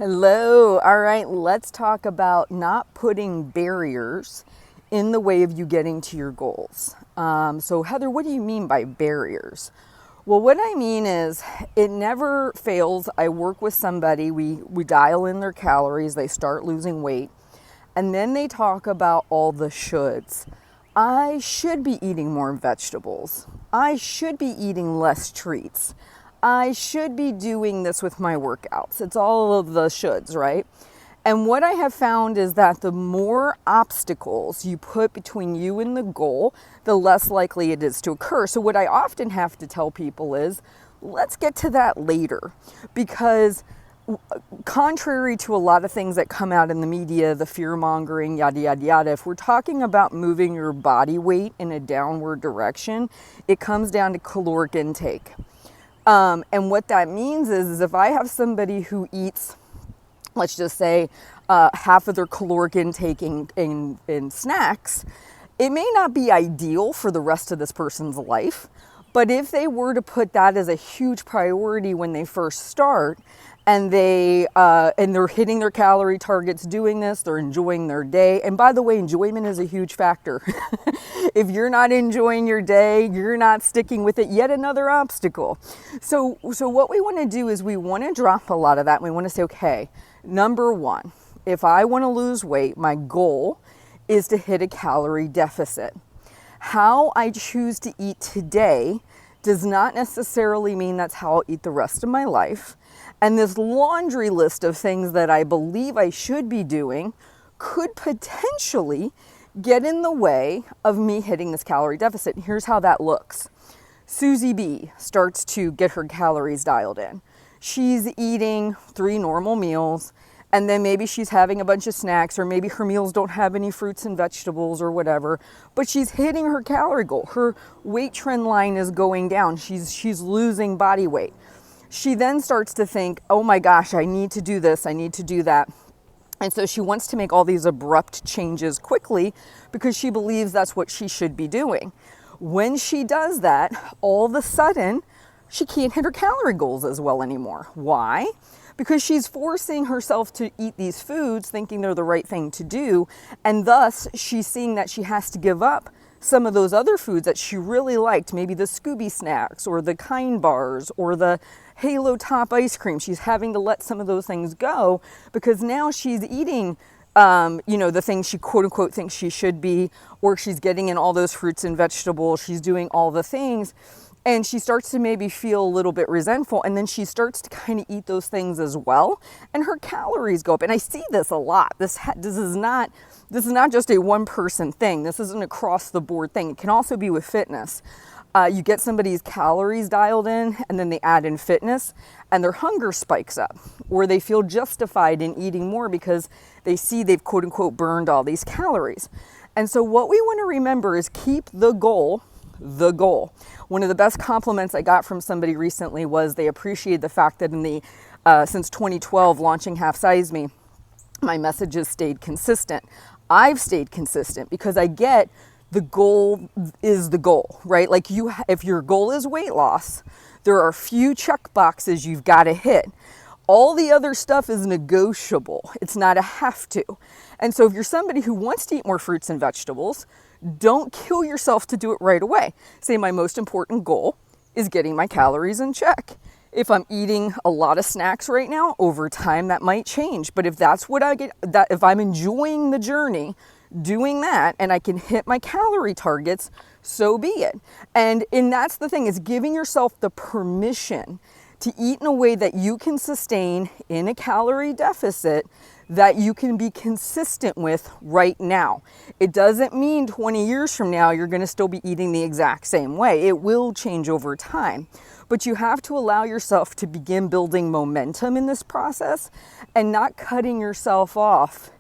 Hello. All right, let's talk about not putting barriers in the way of you getting to your goals. So, Heather, what do you mean by barriers? Well, what I mean is it never fails. I work with somebody, we dial in their calories, they start losing weight, and then they talk about all the shoulds. I should be eating more vegetables. I should be eating less treats. I should be doing this with my workouts. It's all of the shoulds, right? And what I have found is that the more obstacles you put between you and the goal, the less likely it is to occur. So what I often have to tell people is, let's get to that later, because contrary to a lot of things that come out in the media, the fear mongering, yada, yada, yada, if we're talking about moving your body weight in a downward direction, it comes down to caloric intake. And what that means is if I have somebody who eats, let's just say, half of their caloric intake in snacks, it may not be ideal for the rest of this person's life. But if they were to put that as a huge priority when they first start, and they're hitting their calorie targets doing this, they're enjoying their day. And by the way, enjoyment is a huge factor. If you're not enjoying your day, you're not sticking with it, yet another obstacle. So what we want to do is we want to drop a lot of that. We want to say, okay, number one, if I want to lose weight, my goal is to hit a calorie deficit. How I choose to eat today does not necessarily mean that's how I'll eat the rest of my life. And this laundry list of things that I believe I should be doing could potentially get in the way of me hitting this calorie deficit. And here's how that looks. Susie B starts to get her calories dialed in. She's eating 3 normal meals, and then maybe she's having a bunch of snacks, or maybe her meals don't have any fruits and vegetables or whatever, but she's hitting her calorie goal. Her weight trend line is going down. She's losing body weight. She then starts to think, oh my gosh, I need to do this, I need to do that. And so she wants to make all these abrupt changes quickly because she believes that's what she should be doing. When she does that, all of a sudden, she can't hit her calorie goals as well anymore. Why? Because she's forcing herself to eat these foods thinking they're the right thing to do, and thus she's seeing that she has to give up some of those other foods that she really liked, maybe the Scooby snacks or the Kind bars or the Halo Top ice cream. She's having to let some of those things go because now she's eating the things she quote unquote thinks she should be, or she's getting in all those fruits and vegetables, she's doing all the things, and she starts to maybe feel a little bit resentful, and then she starts to kind of eat those things as well, and her calories go up. And I see this a lot. This is not just a one person thing. This isn't across the board thing. It can also be with fitness. You get somebody's calories dialed in, and then they add in fitness, and their hunger spikes up, or they feel justified in eating more because they see they've quote unquote burned all these calories. And so what we want to remember is keep the goal the goal. One of the best compliments I got from somebody recently was they appreciated the fact that in the since 2012 launching Half Size Me, my messages stayed consistent. I've stayed consistent because I get the goal is the goal, right? Like if your goal is weight loss, there are a few check boxes you've got to hit. All the other stuff is negotiable. It's not a have to. And so if you're somebody who wants to eat more fruits and vegetables, don't kill yourself to do it right away. Say my most important goal is getting my calories in check. If I'm eating a lot of snacks right now, over time that might change. But if that's what I get, that if I'm enjoying the journey, doing that, and I can hit my calorie targets, so be it. And that's the thing, is giving yourself the permission to eat in a way that you can sustain in a calorie deficit that you can be consistent with right now. It doesn't mean 20 years from now you're going to still be eating the exact same way. It will change over time. But you have to allow yourself to begin building momentum in this process and not cutting yourself off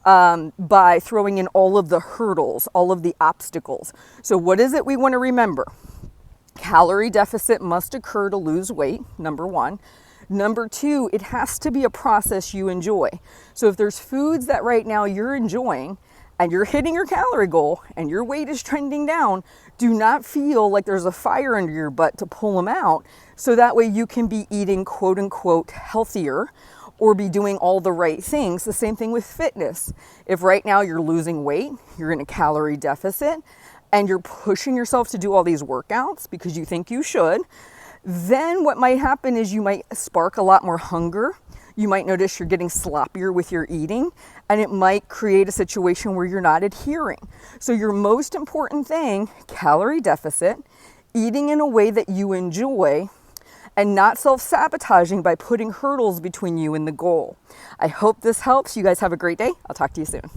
by throwing in all of the hurdles, all of the obstacles. So what is it we want to remember? Calorie deficit must occur to lose weight, number one. Number two, it has to be a process you enjoy. So if there's foods that right now you're enjoying and you're hitting your calorie goal and your weight is trending down, do not feel like there's a fire under your butt to pull them out, so that way you can be eating quote unquote healthier or be doing all the right things. The same thing with fitness. If right now you're losing weight, you're in a calorie deficit, and you're pushing yourself to do all these workouts because you think you should, then what might happen is you might spark a lot more hunger. You might notice you're getting sloppier with your eating, and it might create a situation where you're not adhering. So your most important thing, calorie deficit, eating in a way that you enjoy, and not self-sabotaging by putting hurdles between you and the goal. I hope this helps. You guys have a great day. I'll talk to you soon.